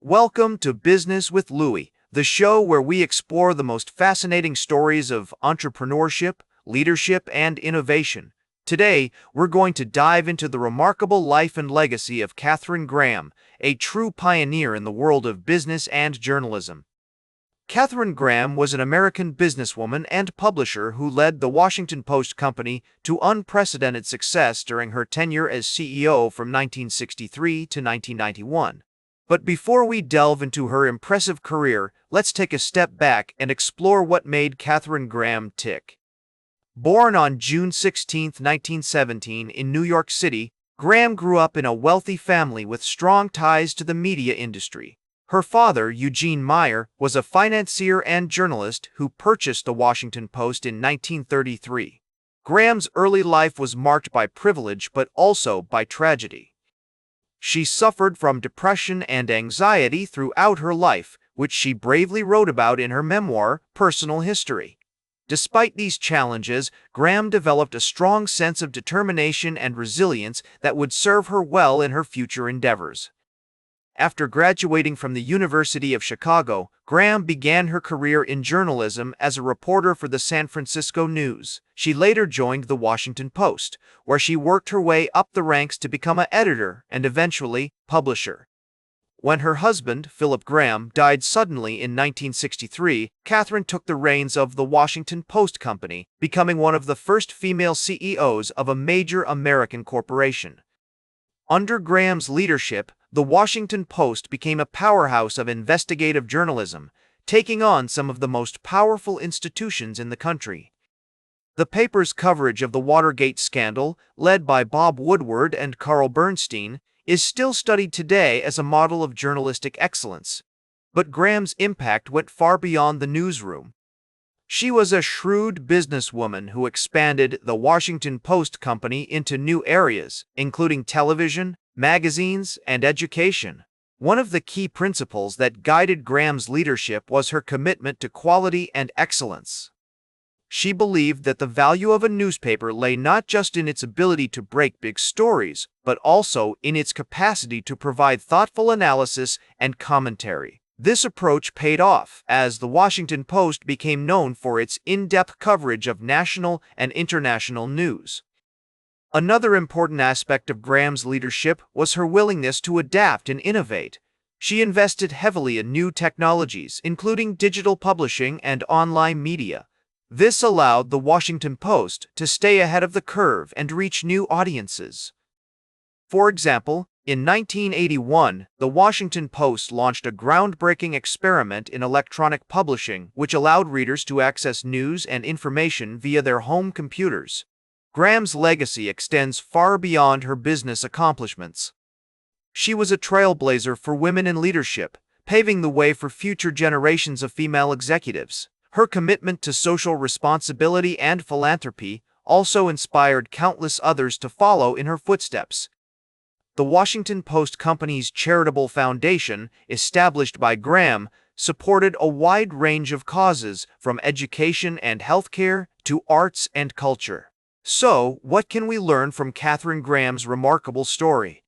Welcome to Business with Louis, the show where we explore the most fascinating stories of entrepreneurship, leadership, and innovation. Today, we're going to dive into the remarkable life and legacy of Katherine Graham, a true pioneer in the world of business and journalism. Katherine Graham was an American businesswoman and publisher who led the Washington Post Company to unprecedented success during her tenure as CEO from 1963 to 1991. But before we delve into her impressive career, let's take a step back and explore what made Katherine Graham tick. Born on June 16, 1917, in New York City, Graham grew up in a wealthy family with strong ties to the media industry. Her father, Eugene Meyer, was a financier and journalist who purchased the Washington Post in 1933. Graham's early life was marked by privilege but also by tragedy. She suffered from depression and anxiety throughout her life, which she bravely wrote about in her memoir, Personal History. Despite these challenges, Graham developed a strong sense of determination and resilience that would serve her well in her future endeavors. After graduating from the University of Chicago, Graham began her career in journalism as a reporter for the San Francisco News. She later joined the Washington Post, where she worked her way up the ranks to become an editor and eventually publisher. When her husband, Philip Graham, died suddenly in 1963, Katherine took the reins of the Washington Post Company, becoming one of the first female CEOs of a major American corporation. Under Graham's leadership, the Washington Post became a powerhouse of investigative journalism, taking on some of the most powerful institutions in the country. The paper's coverage of the Watergate scandal, led by Bob Woodward and Carl Bernstein, is still studied today as a model of journalistic excellence. But Graham's impact went far beyond the newsroom. She was a shrewd businesswoman who expanded the Washington Post Company into new areas, including television, magazines, and education. One of the key principles that guided Graham's leadership was her commitment to quality and excellence. She believed that the value of a newspaper lay not just in its ability to break big stories, but also in its capacity to provide thoughtful analysis and commentary. This approach paid off, as the Washington Post became known for its in-depth coverage of national and international news. Another important aspect of Graham's leadership was her willingness to adapt and innovate. She invested heavily in new technologies, including digital publishing and online media. This allowed the Washington Post to stay ahead of the curve and reach new audiences. For example, in 1981, the Washington Post launched a groundbreaking experiment in electronic publishing which allowed readers to access news and information via their home computers. Graham's legacy extends far beyond her business accomplishments. She was a trailblazer for women in leadership, paving the way for future generations of female executives. Her commitment to social responsibility and philanthropy also inspired countless others to follow in her footsteps. The Washington Post Company's charitable foundation, established by Graham, supported a wide range of causes, from education and healthcare to arts and culture. So, what can we learn from Katherine Graham's remarkable story?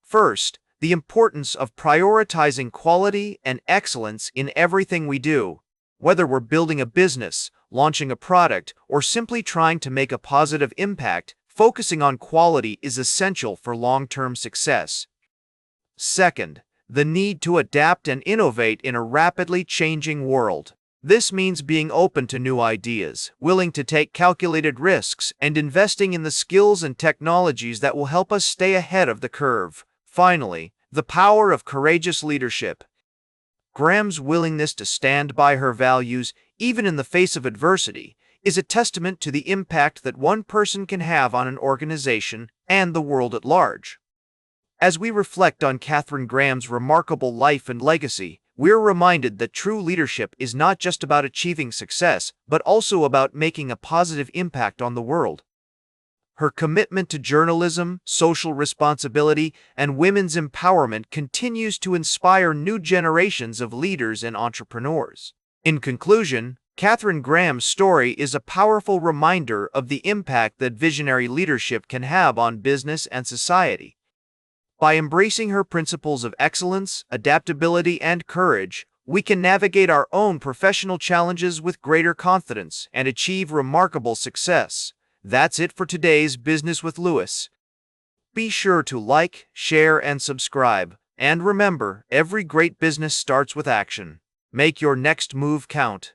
First, the importance of prioritizing quality and excellence in everything we do. Whether we're building a business, launching a product, or simply trying to make a positive impact, focusing on quality is essential for long-term success. Second, the need to adapt and innovate in a rapidly changing world. This means being open to new ideas, willing to take calculated risks, and investing in the skills and technologies that will help us stay ahead of the curve. Finally, the power of courageous leadership. Graham's willingness to stand by her values, even in the face of adversity, is a testament to the impact that one person can have on an organization and the world at large. As we reflect on Katherine Graham's remarkable life and legacy, we're reminded that true leadership is not just about achieving success, but also about making a positive impact on the world. Her commitment to journalism, social responsibility, and women's empowerment continues to inspire new generations of leaders and entrepreneurs. In conclusion, Katherine Graham's story is a powerful reminder of the impact that visionary leadership can have on business and society. By embracing her principles of excellence, adaptability, and courage, we can navigate our own professional challenges with greater confidence and achieve remarkable success. That's it for today's Business with Louis. Be sure to like, share, and subscribe. And remember, every great business starts with action. Make your next move count.